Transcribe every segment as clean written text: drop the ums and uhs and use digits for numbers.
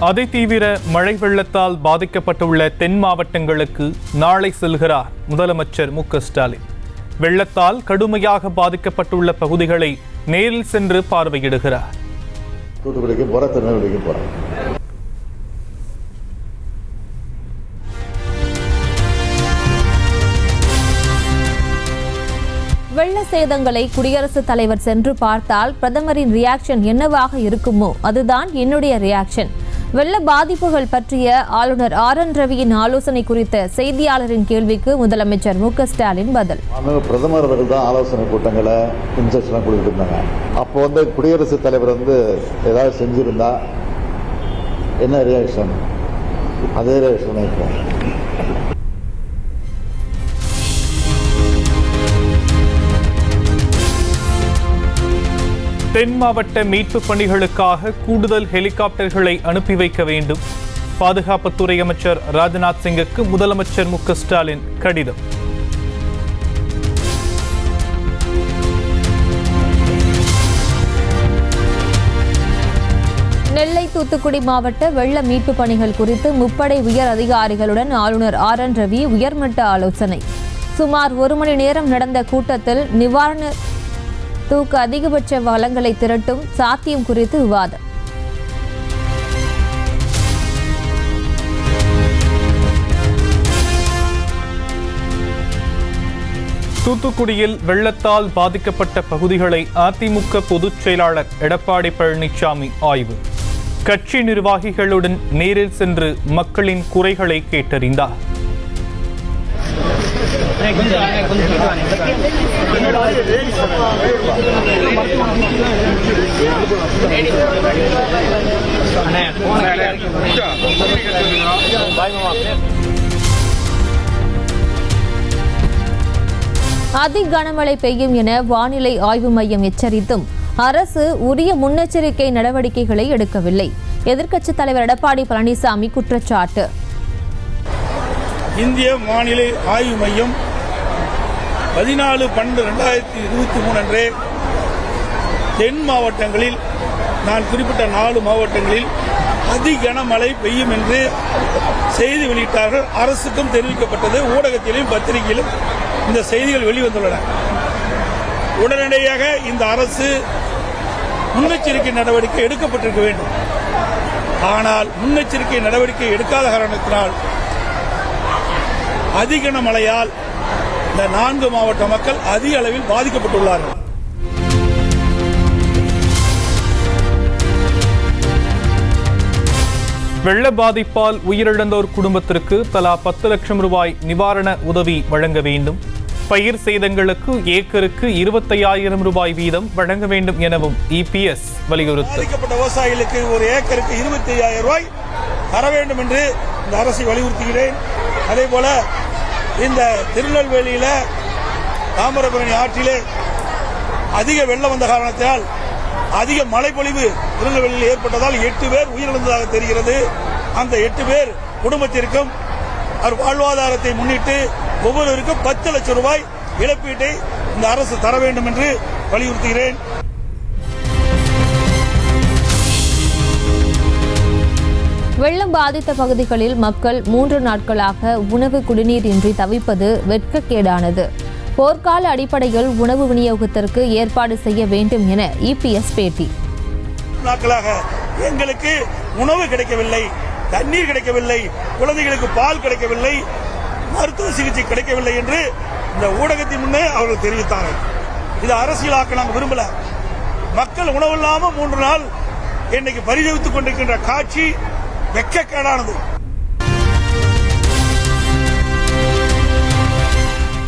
அதிதீவிர மழை வெள்ளத்தால் பாதிக்கப்பட்டுள்ள தென் மாவட்டங்களுக்கு நாளை செல்கிறார் முதலமைச்சர் மு.க.ஸ்டாலின். வெள்ளத்தால் கடுமையாக பாதிக்கப்பட்டுள்ள பகுதிகளை நேரில் சென்று பார்வையிடுகிறார். தூத்துக்குடிக்கு போற, திருநெல்வேலிக்கு போறேன். வெள்ள சேதங்களை குடியரசுத் தலைவர் சென்று பார்த்தால் பிரதமரின் ரியாக்ஷன் என்னவாக இருக்குமோ அதுதான் என்னுடைய ரியாக்ஷன். வெள்ள பாதிப்புகள் பற்றிய ஆளுநர் ஆர்.என். ரவியின் ஆலோசனை குறித்த செய்தியாளரின் கேள்விக்கு முதலமைச்சர் மு.க.ஸ்டாலின் பதில். பிரதமர் அவர்கள் தான் ஆலோசனை கூட்டங்களை இன்ஸ்ட்ரக்ஷன் கொடுத்துருந்தாங்க. அப்போ குடியரசுத் தலைவர் ஏதாவது செஞ்சிருந்தா என்ன ரியாக்ஷன், அதே ரியாக்ஷன் இப்போ. தென் மாவட்ட மீட்பு பணிகளுக்காக கூடுதல் ஹெலிகாப்டர்களை அனுப்பி வைக்க வேண்டும். பாதுகாப்புத்துறை அமைச்சர் ராஜ்நாத் சிங்குக்கு முதலமைச்சர் மு.க.ஸ்டாலின் கடிதம். நெல்லை, தூத்துக்குடி மாவட்ட வெள்ள மீட்பு பணிகள் குறித்து முப்படை உயர் அதிகாரிகளுடன் ஆளுநர் ஆர்.என். ரவி உயர்மட்ட ஆலோசனை. சுமார் 1 மணி நேரம் நடந்த கூட்டத்தில் நிவாரண அதிகபட்ச வளங்களை திரட்டும் சாத்தியம் குறித்து விவாதம். தூத்துக்குடியில் வெள்ளத்தால் பாதிக்கப்பட்ட பகுதிகளை அதிமுக பொதுச் செயலாளர் எடப்பாடி பழனிசாமி ஆய்வு. கட்சி நிர்வாகிகளுடன் நேரில் சென்று மக்களின் குறைகளை கேட்டறிந்தார். அதி கனமழை பெய்யும் என வானிலை ஆய்வு மையம் எச்சரித்தும் அரசு உரிய முன்னெச்சரிக்கை நடவடிக்கைகளை எடுக்கவில்லை. எதிர்க்கட்சித் தலைவர் எடப்பாடி பழனிசாமி குற்றச்சாட்டு. இந்திய வானிலை ஆய்வு மையம் 14/12/2023 அன்றே தென் மாவட்டங்களில், நான் குறிப்பிட்ட 4 மாவட்டங்களில் அதி கனமழை பெய்யும் என்று செய்தி வெளியிட்டார்கள். அரசுக்கும் தெரிவிக்கப்பட்டது. ஊடகத்திலும் பத்திரிகையிலும் இந்த செய்திகள் வெளிவந்துள்ளன. உடனடியாக இந்த அரசு முன்னெச்சரிக்கை நடவடிக்கை எடுக்கப்பட்டிருக்க வேண்டும். ஆனால் முன்னெச்சரிக்கை நடவடிக்கை எடுக்காத காரணத்தினால் அதிக மழையால் இந்த 4 மாவட்ட மக்கள் அதிக அளவில் பாதிக்கப்பட்டுள்ளார்கள். வெள்ள பாதிப்பால் உயிரிழந்தோர் குடும்பத்திற்கு தலா 10 லட்சம் ரூபாய் நிவாரண உதவி வழங்க வேண்டும். பயிர் சேதங்களுக்கு ஏக்கருக்கு 25,000 ரூபாய் வீதம் வழங்க வேண்டும் எனவும் இபிஎஸ் வலியுறுத்தல். பாதிக்கப்பட்ட விவசாயிகளுக்கு ஒரு ஏக்கருக்கு 25,000 ரூபாய் தர வேண்டும் என்று இந்த அரசை வலியுறுத்துகிறேன். அதே போல இந்த திருநெல்வேலியில தாமிரபரணி ஆற்றிலே அதிக வெள்ளம் வந்த காரணத்தால் அதிக மழைப்பொழிவு திருநெல்வேலியில் ஏற்பட்டதால் 8 பேர் உயிரிழந்ததாக தெரிகிறது. அந்த 8 பேர் குடும்பத்திற்கும் வாழ்வாதாரத்தை முன்னிட்டு ஒவ்வொருவருக்கும் 10 லட்சம் ரூபாய் இழப்பீட்டை இந்த அரசு தர வேண்டும் என்று வலியுறுத்துகிறேன். வெள்ளம் பாதித்த பகுதிகளில் மக்கள் 3 நாட்களாக உணவு குடிநீர் இன்றி தவிப்பது வெட்கக்கேடானது. போர்க்கால அடிப்படையில் உணவு விநியோகத்திற்கு ஏற்பாடு செய்ய வேண்டும் என இபிஎஸ் பேட்டி. நாட்களாக எங்களுக்கு உணவு கிடைக்கவில்லை, தண்ணீர் கிடைக்கவில்லை, குழந்தைகளுக்கு பால் கிடைக்கவில்லை, மருத்துவ சிகிச்சை கிடைக்கவில்லை என்று இந்த ஊடகத்தின் முன்னே அவர்கள் தெரிவித்தார்கள். இது அரசியலாக்க நாங்கள் விரும்பல. மக்கள் உணவு இல்லாமல் 3 நாள் இன்னைக்கு பரிதவித்துக் கொண்டிருக்கின்ற காட்சி வெட்கக்கேடானது.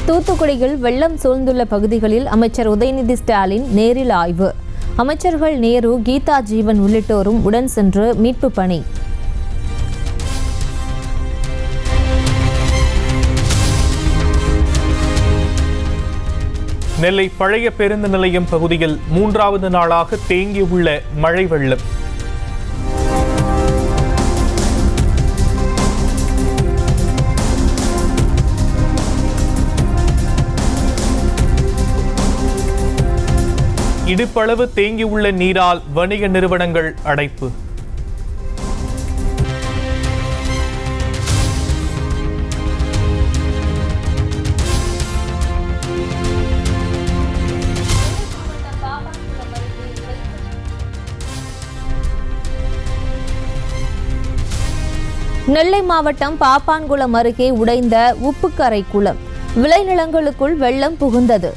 தூத்துக்குடியில் வெள்ளம் சூழ்ந்துள்ள பகுதிகளில் அமைச்சர் உதயநிதி ஸ்டாலின் நேரில் ஆய்வு. அமைச்சர்கள் நேரு, கீதா ஜீவன் உள்ளிட்டோரும் உடன் சென்று மீட்பு பணி. நெல்லை பழைய பேருந்து நிலையம் பகுதியில் 3வது நாளாக தேங்கியுள்ள மழை வெள்ளம். இடுப்பளவு தேங்கியுள்ள நீரால் வணிக நிறுவனங்கள் அடைப்பு. நெல்லை மாவட்டம் பாப்பான்குளம் அருகே உடைந்த உப்புக்கரை குளம், விளைநிலங்களுக்குள் வெள்ளம் புகுந்தது.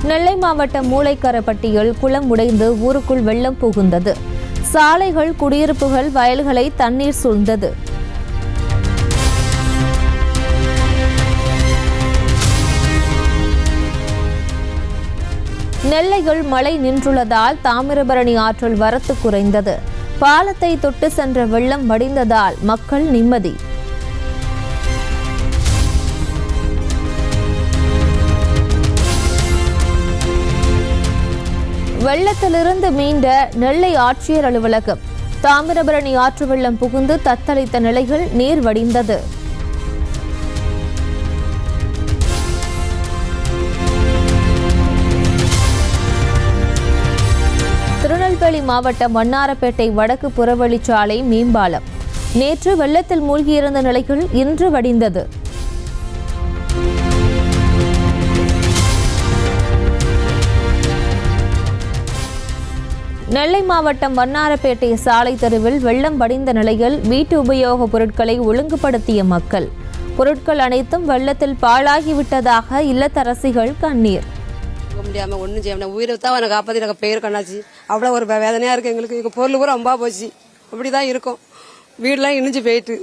நெல்லை மாவட்டம் மூளைக்கரப்பட்டியில் குளம் உடைந்து ஊருக்குள் வெள்ளம் புகுந்தது. சாலைகள், குடியிருப்புகள், வயல்களை தண்ணீர் சூழ்ந்தது. நெல்லையில் மழை நின்றுள்ளதால் தாமிரபரணி ஆற்றில் வரத்து குறைந்தது. பாலத்தை தொட்டு சென்ற வெள்ளம் வடிந்ததால் மக்கள் நிம்மதி. வெள்ளத்திலிருந்து மீண்ட நெல்லை ஆட்சியர் அலுவலகம். தாமிரபரணி ஆற்று வெள்ளம் புகுந்து தத்தளித்த நிலையில் நீர் வடிந்தது. திருநெல்வேலி மாவட்டம் வண்ணாரப்பேட்டை வடக்கு புறவழிச்சாலை மேம்பாலம் நேற்று வெள்ளத்தில் மூழ்கியிருந்த நிலையில் இன்று வடிந்தது. நெல்லை மாவட்டம் வண்ணாரப்பேட்டை சாலை தெருவில் வெள்ளம் வடிந்த நிலையில் வீட்டு உபயோகப் பொருட்களை ஒழுங்குபடுத்திய மக்கள். பொருட்கள் அனைத்தும் வெள்ளத்தில் பாழாகிவிட்டதாக இல்லத்தரசிகள் கண்ணீர். முடியாம ஒன்றும் செய்ய உயிரை தான் எனக்கு காப்பாற்றி எனக்கு பெயர் கண்ணாச்சு. அவ்வளோ ஒரு வேதனையா இருக்கு எங்களுக்கு. எங்கள் பொருள் கூட ரொம்ப போச்சு. அப்படிதான் இருக்கும். வீடெல்லாம் இணைஞ்சு போயிட்டு.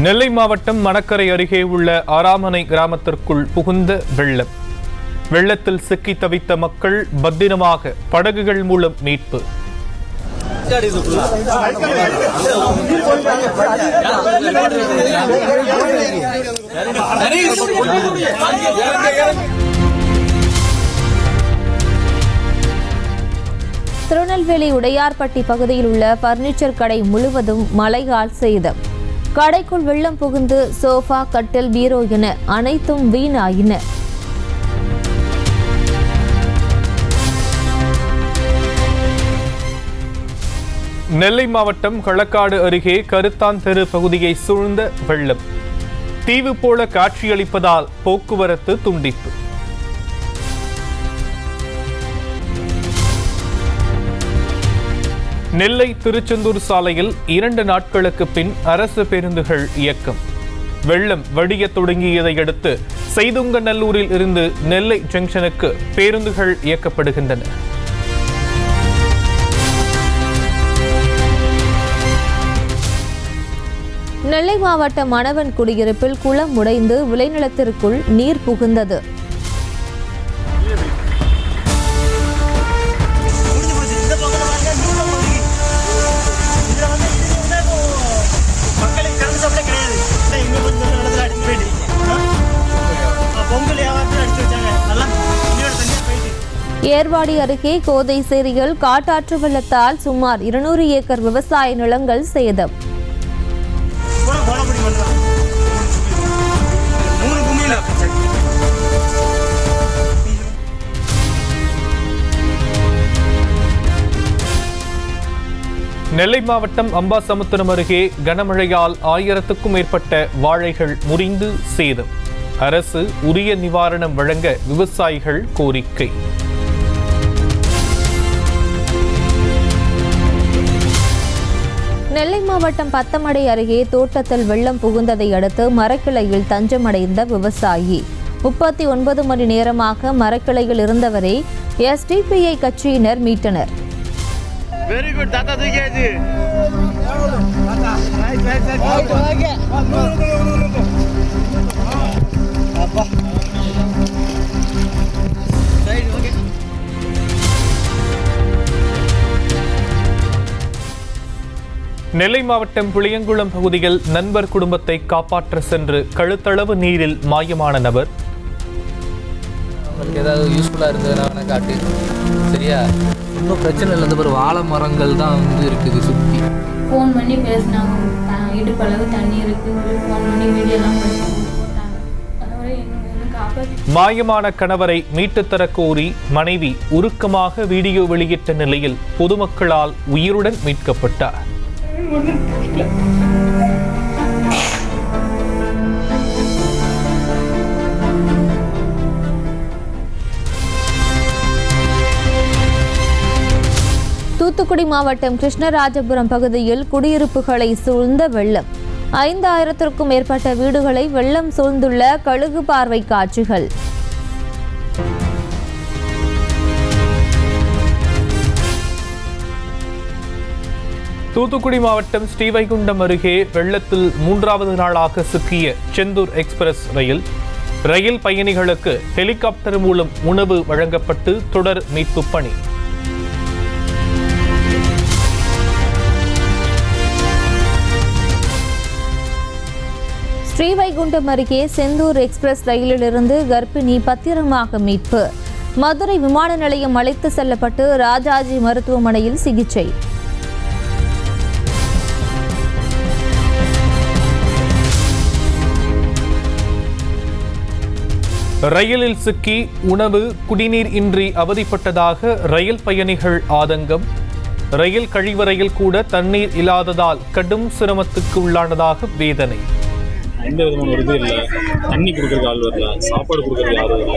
நெல்லை மாவட்டம் மணக்கரை அருகே உள்ள ஆராமனை கிராமத்திற்குள் புகுந்த வெள்ளம். வெள்ளத்தில் சிக்கி தவித்த மக்கள் பத்திரமாக படகுகள் மூலம் மீட்பு. திருநெல்வேலி உடையார்பட்டி பகுதியில் உள்ள பர்னிச்சர் கடை முழுவதும் மழையால் சேதம். கடைக்குள் வெள்ளம் புகுந்து சோஃபா, கட்டில், பீரோ என அனைத்தும் வீணாயின. நெல்லை மாவட்டம் களக்காடு அருகே கருத்தான் தெரு பகுதியை சூழ்ந்த வெள்ளம். தீவு போல காட்சியளிப்பதால் போக்குவரத்து துண்டிப்பு. நெல்லை திருச்செந்தூர் சாலையில் 2 நாட்களுக்கு பின் அரசு பேருந்துகள் இயக்கம். வெள்ளம் வடிய தொடங்கியதை அடுத்து செய்துங்கநல்லூரில் இருந்து நெல்லை ஜங்ஷனுக்கு பேருந்துகள் இயக்கப்படுகின்றன. நெல்லை மாவட்டம் மணவன் குடியிருப்பில் குளம் உடைந்து விளைநிலத்திற்குள் நீர் புகுந்தது. ஏர்வாடி அருகே கோதைசேரியில் காட்டாற்று வெள்ளத்தால் சுமார் 200 ஏக்கர் விவசாய நிலங்கள் சேதம். நெல்லை மாவட்டம் அம்பாசமுத்திரம் அருகே கனமழையால் 1000க்கும் மேற்பட்ட வாழைகள் முறிந்து சேதம். அரசு உரிய நிவாரணம் வழங்க விவசாயிகள் கோரிக்கை. நெல்லை மாவட்டம் பத்தமடை அருகே தோட்டத்தில் வெள்ளம் புகுந்ததை அடுத்து மரக்கிளையில் தஞ்சமடைந்த விவசாயி. 39 மணி நேரமாக மரக்கிளையில் இருந்தவரை எஸ்டிபிஐ கட்சியினர் மீட்டனர். நெல்லை மாவட்டம் புளியங்குளம் பகுதியில் நண்பர் குடும்பத்தை காப்பாற்ற சென்று கழுத்தளவு நீரில் மாயமான நபர். உங்களுக்கு ஏதாவது யூஸ்ஃபுல்லாக இருந்ததுன்னா வேணால் காட்டு. சரியா? இன்னும் பிரச்சனை இல்லை. இந்த வாழை மரங்கள் தான் வந்து இருக்குது சுற்றி. ஃபோன் பண்ணி பேசினாங்க, இடுப்பளவு தண்ணி இருக்குது, ஃபோன் பண்ணி வீடியோலாம் போட்டாங்க. அதோட இன்னும் காப்பாற்றி மாயமான கணவரை மீட்டுத் தரக் கோரி மனைவி உருக்கமாக வீடியோ வெளியிட்ட நிலையில் பொதுமக்களால் உயிருடன் மீட்கப்பட்டார். தூத்துக்குடி மாவட்டம் கிருஷ்ணராஜபுரம் பகுதியில் குடியிருப்புகளை சூழ்ந்த வெள்ளம். 5000த்திற்கும் மேற்பட்ட வீடுகளை வெள்ளம் சூழ்ந்துள்ள கழுகு பார்வை காட்சிகள். தூத்துக்குடி மாவட்டம் ஸ்ரீவைகுண்டம் அருகே வெள்ளத்தில் 3வது நாளாக சிக்கிய செந்தூர் எக்ஸ்பிரஸ் ரயில் பயணிகளுக்கு ஹெலிகாப்டர் மூலம் உணவு வழங்கப்பட்டு தொடர் மீட்பு பணி. ஸ்ரீவைகுண்டம் அருகே செந்தூர் எக்ஸ்பிரஸ் ரயிலிலிருந்து கர்ப்பிணி பத்திரமாக மீட்பு. மதுரை விமான நிலையம் அழைத்து செல்லப்பட்டு ராஜாஜி மருத்துவமனையில் சிகிச்சை. ரயிலில் சிக்கி உணவு குடிநீர் இன்றி அவதிப்பட்டதாக ரயில் பயணிகள் ஆதங்கம். ரயில் கழிவறையில் கூட தண்ணீர் இல்லாததால் கடும் சிரமத்துக்கு உள்ளானதாக வேதனை. எந்த விதமான ஒரு இது இல்லை. தண்ணி கொடுக்குறதுக்கு ஆள் வரல, சாப்பாடு கொடுக்குறதுக்கு ஆள் வரல,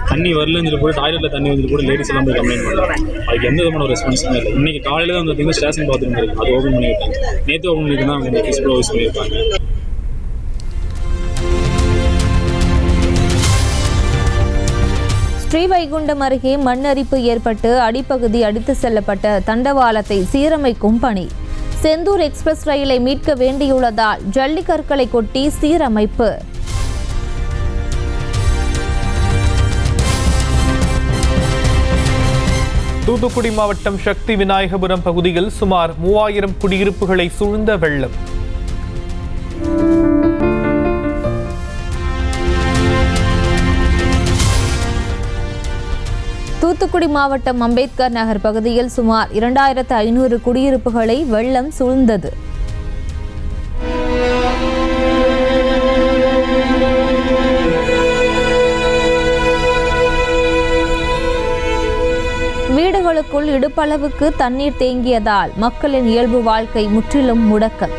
தண்ணி வரலன்னு சொல்லி கூட டாய்லெட்டில் தண்ணி வந்து கூட லேடிஸ் எல்லாம் போய் கம்ப்ளைண்ட் பண்ணலாம். அதுக்கு எந்த விதமான ஒரு ரெஸ்பான்ஸுமே இல்லை. இன்றைக்கி காலையில் தான் வந்து ஸ்டேஷன் பாத்ரூம் இருக்குது, அது ஓப்பன் பண்ணிவிட்டாங்க. நேற்று ஓப்பன் பண்ணிட்டு தான் அவங்க ஃபிசிக்கல் யூஸ் பண்ணியிருக்காங்க. ஸ்ரீவைகுண்டம் அருகே மண் அரிப்பு ஏற்பட்டு அடிப்பகுதி அடித்து செல்லப்பட்ட தண்டவாளத்தை சீரமைக்கும் பணி. செந்தூர் எக்ஸ்பிரஸ் ரயிலை மீட்க வேண்டியுள்ளதால் ஜல்லிக்கற்களை கொட்டி சீரமைப்பு. தூத்துக்குடி மாவட்டம் சக்தி விநாயகபுரம் பகுதியில் சுமார் 3000 குடியிருப்புகளை சூழ்ந்த வெள்ளம். தூத்துக்குடி மாவட்டம் அம்பேத்கர் நகர் பகுதியில் சுமார் 2500 குடியிருப்புகளை வெள்ளம் சூழ்ந்தது. வீடுகளுக்குள் இடுப்பளவுக்கு தண்ணீர் தேங்கியதால் மக்களின் இயல்பு வாழ்க்கை முற்றிலும் முடக்கம்.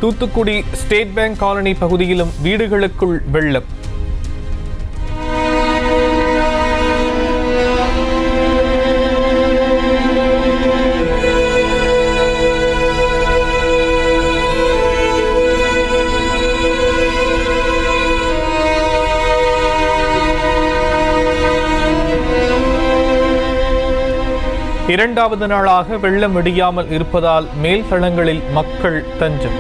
தூத்துக்குடி ஸ்டேட் பேங்க் காலனி பகுதியிலும் வீடுகளுக்குள் வெள்ளம். இரண்டாவது நாளாக வெள்ளம் வெடியாமல் இருப்பதால் மேல் தளங்களில் மக்கள் தஞ்சம்.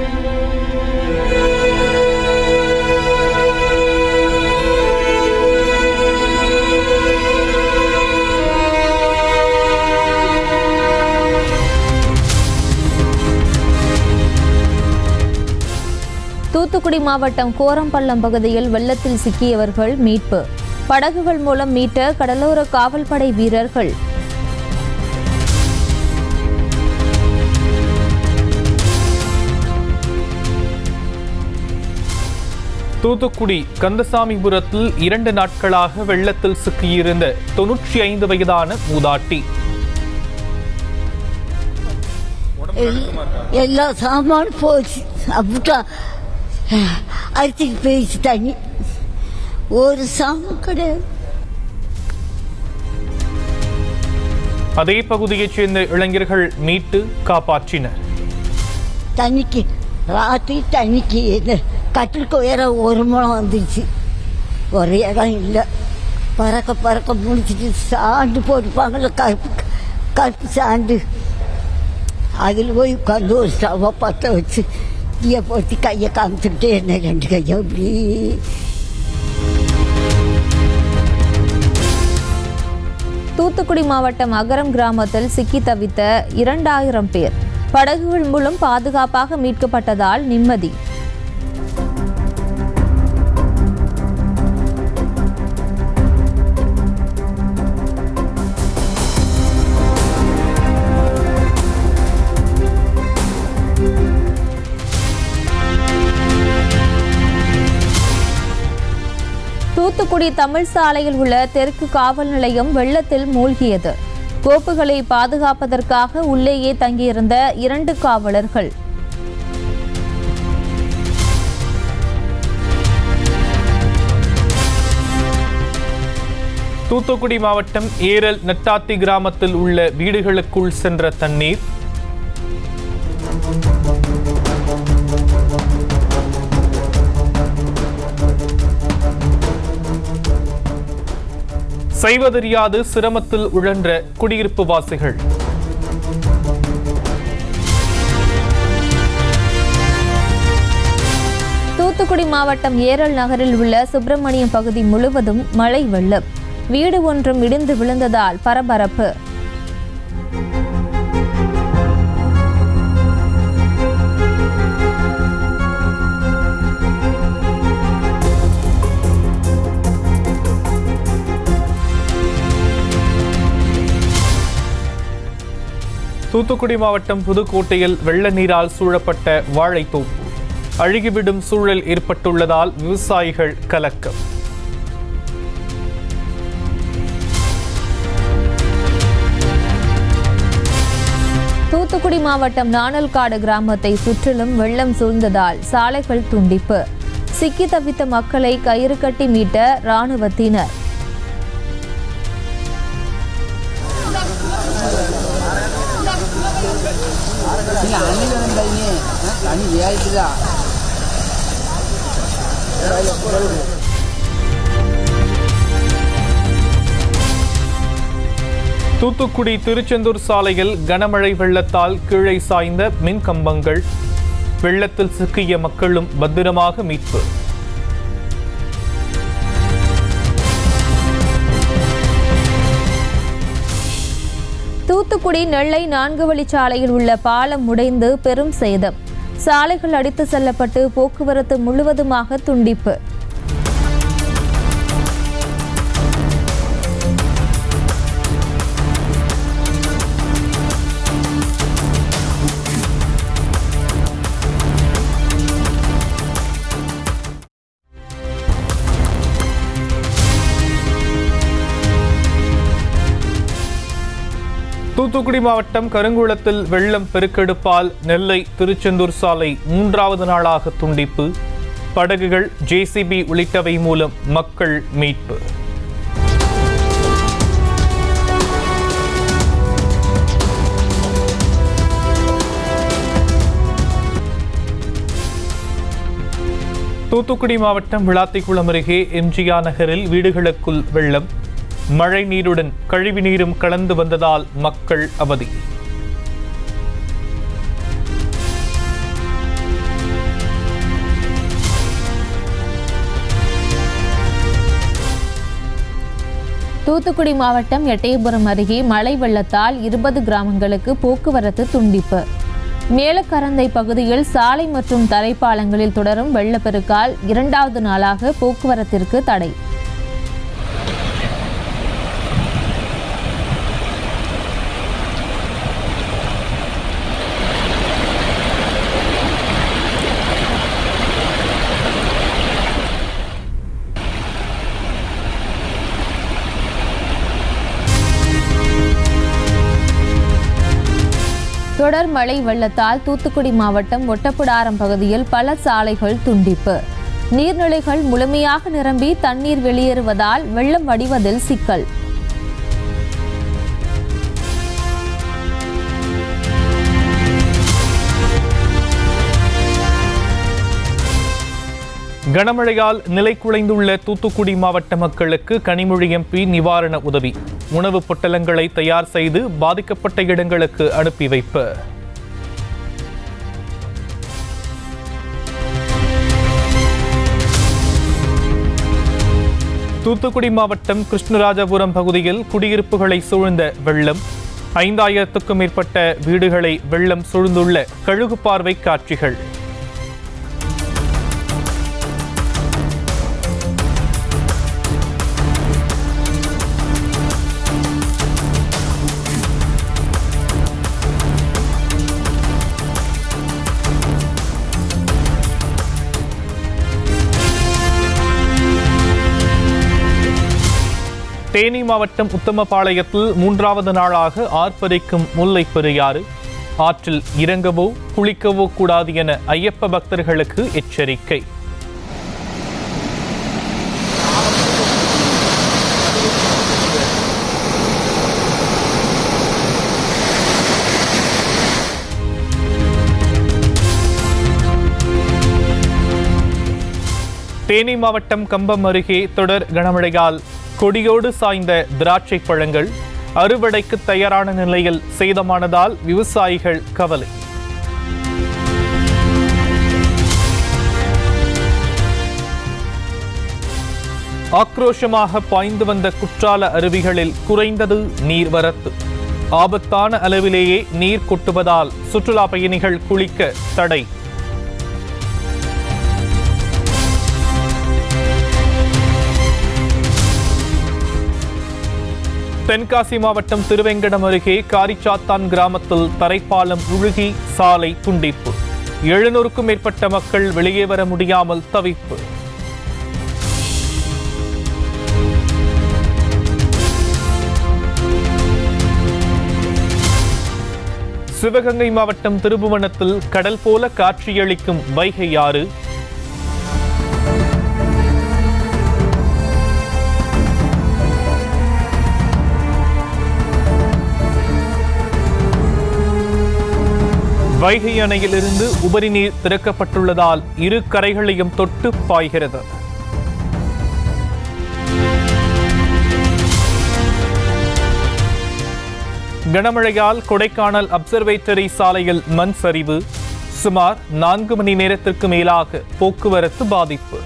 தூத்துக்குடி மாவட்டம் கோரம்பள்ளம் பகுதியில் வெள்ளத்தில் சிக்கியவர்கள் மீட்பு. படகுகள் மூலம் மீட்ட கடலோர காவல்படை வீரர்கள். தூத்துக்குடி கந்தசாமிபுரத்தில் 2 நாட்களாக வெள்ளத்தில் சிக்கியிருந்த 95 வயதான மூதாட்டி. எல்லா சாமானும் போச்சு. அப்படிட்டா அரிசிக்கு போயிடுச்சு தண்ணி. ஒரு சாமான் கிடையாது. அதே பகுதியைச் சேர்ந்த இளைஞர்கள் மீட்டு காப்பாற்றினர். தண்ணிக்கு ராத்திரி தண்ணிக்கு கட்டிலுக்கு உயர ஒரு முழம் வந்துருச்சு. ஒரு இடம் இல்லை. பறக்க முடிச்சிட்டு சாண்டு போட்டுப்பாங்கள்ல, கருப்பு சாண்டு, அதில் போய் உட்காந்து ஒரு ஸ்டவ்வை பற்ற வச்சு தீயை போட்டு கையை காமிச்சுக்கிட்டே இருந்தேன். 2 கையை அப்படி. தூத்துக்குடி மாவட்டம் அகரம் கிராமத்தில் சிக்கி தவித்த 2000 பேர். படகுகள் மூலம் பாதுகாப்பாக மீட்கப்பட்டதால் நிம்மதி. தூத்துக்குடி தமிழ் சாலையில் உள்ள தெற்கு காவல் நிலையம் வெள்ளத்தில் மூழ்கியது. கோப்புகளை பாதுகாப்பதற்காக உள்ளேயே தங்கியிருந்த 2 காவலர்கள். தூத்துக்குடி மாவட்டம் ஏரல் நட்டாத்தி கிராமத்தில் உள்ள வீடுகளுக்குள் சென்ற தண்ணீர். செய்வதறியாது சிரமத்தில் உழன்ற குடியிருப்பு வாசிகள். தூத்துக்குடி மாவட்டம் ஏரல் நகரில் உள்ள சுப்பிரமணியம் பகுதி முழுவதும் மழை வெள்ளம். வீடு ஒன்றும் இடிந்து விழுந்ததால் பரபரப்பு. தூத்துக்குடி மாவட்டம் புதுக்கோட்டையில் வெள்ள நீரால் சூழப்பட்ட வாழைத்தோப்பு. அழுகிவிடும் சூழல் ஏற்பட்டுள்ளதால் விவசாயிகள் கலக்கம். தூத்துக்குடி மாவட்டம் நாணல்காடு கிராமத்தை சுற்றிலும் வெள்ளம் சூழ்ந்ததால் சாலைகள் துண்டிப்பு. சிக்கி தவித்த மக்களை கயிறு கட்டி மீட்ட ராணுவத்தினர். தூத்துக்குடி திருச்செந்தூர் சாலையில் கனமழை வெள்ளத்தால் கீழே சாய்ந்த மின் கம்பங்கள். வெள்ளத்தில் சிக்கிய மக்களும் பத்திரமாக மீட்பு. தூத்துக்குடி நெல்லை 4 வழிச்சாலையில் உள்ள பாலம் உடைந்து பெரும் சேதம். சாலைகள் அடித்து செல்லப்பட்டு போக்குவரத்து முழுவதுமாக துண்டிப்பு. தூத்துக்குடி மாவட்டம் கருங்குளத்தில் வெள்ளம் பெருக்கெடுப்பால் நெல்லை திருச்செந்தூர் சாலை 3வது நாளாக துண்டிப்பு. படகுகள், ஜேசிபி உள்ளிட்டவை மூலம் மக்கள் மீட்பு. தூத்துக்குடி மாவட்டம் விளாத்திக்குளம் அருகே எம்ஜிஆர் நகரில் வீடுகளுக்குள் வெள்ளம். மழை நீருடன் கழிவு நீரும் கலந்து வந்ததால் மக்கள் அவதி. தூத்துக்குடி மாவட்டம் எட்டயபுரம் அருகே மழை வெள்ளத்தால் 20 கிராமங்களுக்கு போக்குவரத்து துண்டிப்பு. மேலக்கரந்தை பகுதியில் சாலை மற்றும் தரைப்பாலங்களில் தொடரும் வெள்ளப்பெருக்கால் 2வது நாளாக போக்குவரத்திற்கு தடை. தொடர் மழை வெள்ளத்தால் தூத்துக்குடி மாவட்டம் ஒட்டப்பிடாரம் பகுதியில் பல சாலைகள் துண்டிப்பு. நீர்நிலைகள் முழுமையாக நிரம்பி தண்ணீர் வெளியேறுவதால் வெள்ளம் வடிவதில் சிக்கல். கனமழையால் நிலை குலைந்துள்ள தூத்துக்குடி மாவட்ட மக்களுக்கு கனிமொழி எம்பி நிவாரண உதவி. உணவுப் பொட்டலங்களை தயார் செய்து பாதிக்கப்பட்ட இடங்களுக்கு அனுப்பி வைப்பு. தூத்துக்குடி மாவட்டம் கிருஷ்ணராஜபுரம் பகுதியில் குடியிருப்புகளை சூழ்ந்த வெள்ளம். 5000க்கும் மேற்பட்ட வீடுகளை வெள்ளம் சூழ்ந்துள்ள கழுகு பார்வை காட்சிகள். தேனி மாவட்டம் உத்தமபாளையத்தில் 3வது நாளாக ஆர்ப்பரிக்கும் முல்லை பெரியாறு. ஆற்றில் இறங்கவோ குளிக்கவோ கூடாது என ஐயப்ப பக்தர்களுக்கு எச்சரிக்கை. தேனி மாவட்டம் கம்பம் அருகே தொடர் கனமழையால் கொடியோடு சாய்ந்த திராட்சை பழங்கள் அறுவடைக்கு தயாரான நிலையில் சேதமானதால் விவசாயிகள் கவலை. ஆக்ரோஷமாக பாய்ந்து வந்த குற்றால அருவிகளில் குறைந்தது நீர்வரத்து. ஆபத்தான அளவிலேயே நீர் கொட்டுவதால் சுற்றுலா பயணிகள் குளிக்க தடை. தென்காசி மாவட்டம் திருவேங்கடம் அருகே காரிச்சாத்தான் கிராமத்தில் தரைப்பாலம் உழுகி சாலை துண்டிப்பு. 700க்கும் மேற்பட்ட மக்கள் வெளியே வர முடியாமல் தவிப்பு. சிவகங்கை மாவட்டம் திருபுவனத்தில் கடல் போல காட்சியளிக்கும் வைகை ஆறு. வைகை அணையிலிருந்து உபரி நீர் திறக்கப்பட்டுள்ளதால் இரு கரைகளையும் தொட்டு பாய்கிறது. கனமழையால் கொடைக்கானல் அப்சர்வேட்டரி சாலையில் மண் சரிவு. சுமார் 4 மணி நேரத்திற்கு மேலாக போக்குவரத்து பாதிப்பு.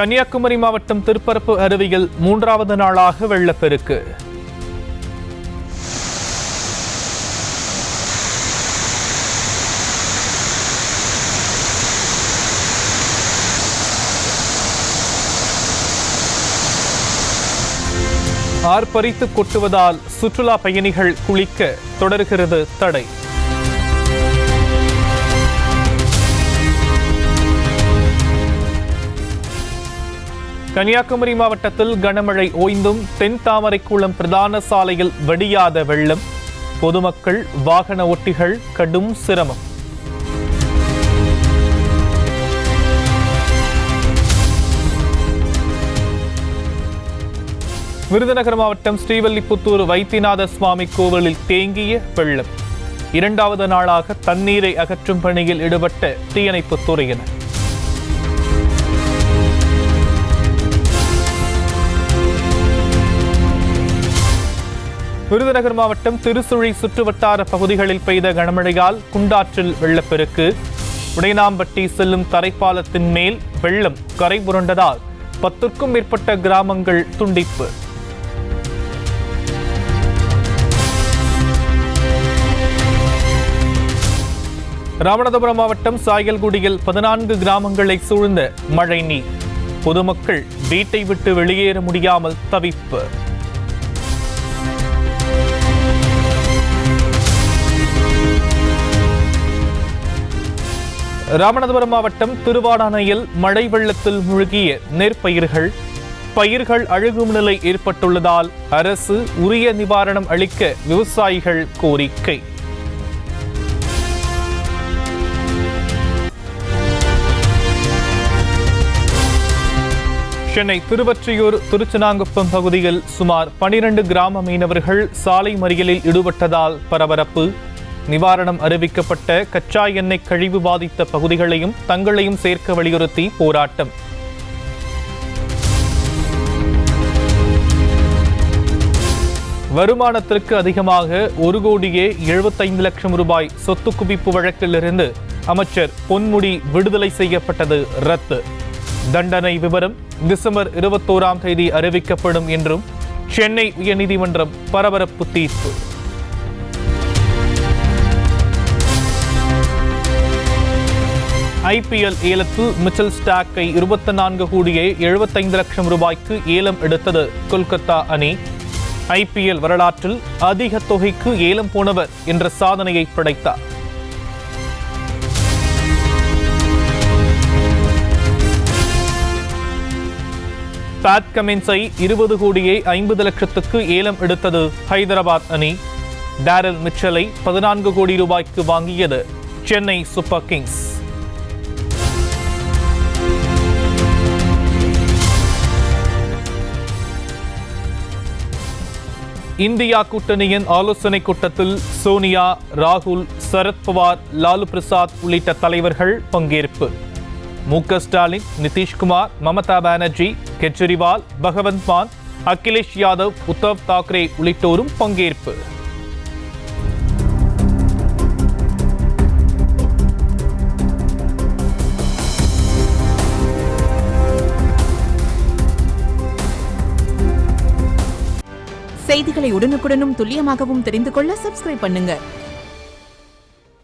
கன்னியாகுமரி மாவட்டம் திருப்பரப்பு அருவியில் 3வது நாளாக வெள்ளப்பெருக்கு. ஆர்ப்பரித்து கொட்டுவதால் சுற்றுலா பயணிகள் குளிக்க தொடர்கிறது தடை. கன்னியாகுமரி மாவட்டத்தில் கனமழை ஓய்ந்தும் தென் தாமரைக்குளம் பிரதான சாலையில் வடியாத வெள்ளம். பொதுமக்கள் வாகன ஓட்டிகள் கடும் சிரமம். விருதுநகர் மாவட்டம் ஸ்ரீவல்லிபுத்தூர் வைத்தியநாத சுவாமி கோவிலில் தேங்கிய வெள்ளம். 2வது நாளாக தண்ணீரை அகற்றும் பணியில் ஈடுபட்ட தீயணைப்புத் துறையினர். விருதுநகர் மாவட்டம் திருசுழி சுற்றுவட்டார பகுதிகளில் பெய்த கனமழையால் குண்டாற்றில் வெள்ளப்பெருக்கு. உடையனாம்பட்டி செல்லும் தரைப்பாலத்தின் மேல் வெள்ளம் கரை புரண்டதால் 10க்கும் மேற்பட்ட கிராமங்கள் துண்டிப்பு. ராமநாதபுரம் மாவட்டம் சாயல்குடியில் 14 கிராமங்களை சூழ்ந்த மழை நீர். பொதுமக்கள் வீட்டை விட்டு வெளியேற முடியாமல் தவிப்பு. ராமநாதபுரம் மாவட்டம் திருவாடானையில் மழை வெள்ளத்தில் மூழ்கிய நெற்பயிர்கள். பயிர்கள் அழுகும் நிலை ஏற்பட்டுள்ளதால் அரசு உரிய நிவாரணம் அளிக்க விவசாயிகள் கோரிக்கை. சென்னை திருவொற்றியூர் திருச்சனாங்குப்பம் பகுதியில் சுமார் 12 கிராம மீனவர்கள் சாலை மறியலில் ஈடுபட்டதால் பரபரப்பு. நிவாரணம் அறிவிக்கப்பட்ட கச்சா எண்ணெய் கழிவு பாதித்த பகுதிகளையும் தங்களையும் சேர்க்க வலியுறுத்தி போராட்டம். வருமானத்திற்கு அதிகமாக 1,75,00,000 ரூபாய் சொத்து குவிப்பு வழக்கிலிருந்து அமைச்சர் பொன்முடி விடுதலை செய்யப்பட்டது ரத்து. தண்டனை விவரம் டிசம்பர் 21ஆம் தேதி அறிவிக்கப்படும் என்றும் சென்னை உயர்நீதிமன்றம் பரபரப்பு தீர்ப்பு. IPL ஏலத்தில் மிச்சல் ஸ்டாக்கை 24,75,00,000 ரூபாய்க்கு ஏலம் எடுத்தது கொல்கத்தா அணி. IPL வரலாற்றில் அதிக தொகைக்கு ஏலம் போனவர் என்ற சாதனையை படைத்தார். பேட் கமின்ஸை 20,50,00,000க்கு ஏலம் எடுத்தது ஹைதராபாத் அணி. டேரல் மிச்சலை 14 கோடி ரூபாய்க்கு வாங்கியது சென்னை சூப்பர் கிங்ஸ். இந்தியா கூட்டணியின் ஆலோசனை கூட்டத்தில் சோனியா, ராகுல், சரத்பவார், லாலு பிரசாத் உள்ளிட்ட தலைவர்கள் பங்கேற்பு. மு.க. ஸ்டாலின், நிதிஷ்குமார், மமதா பானர்ஜி, கெஜ்ரிவால், பகவந்த் மான், அகிலேஷ் யாதவ், உத்தவ் தாக்கரே உள்ளிட்டோரும் பங்கேற்பு. செய்திகளை உடனுக்குடனும் துல்லியமாகவும் தெரிந்து கொள்ள சப்ஸ்கிரைப் பண்ணுங்க.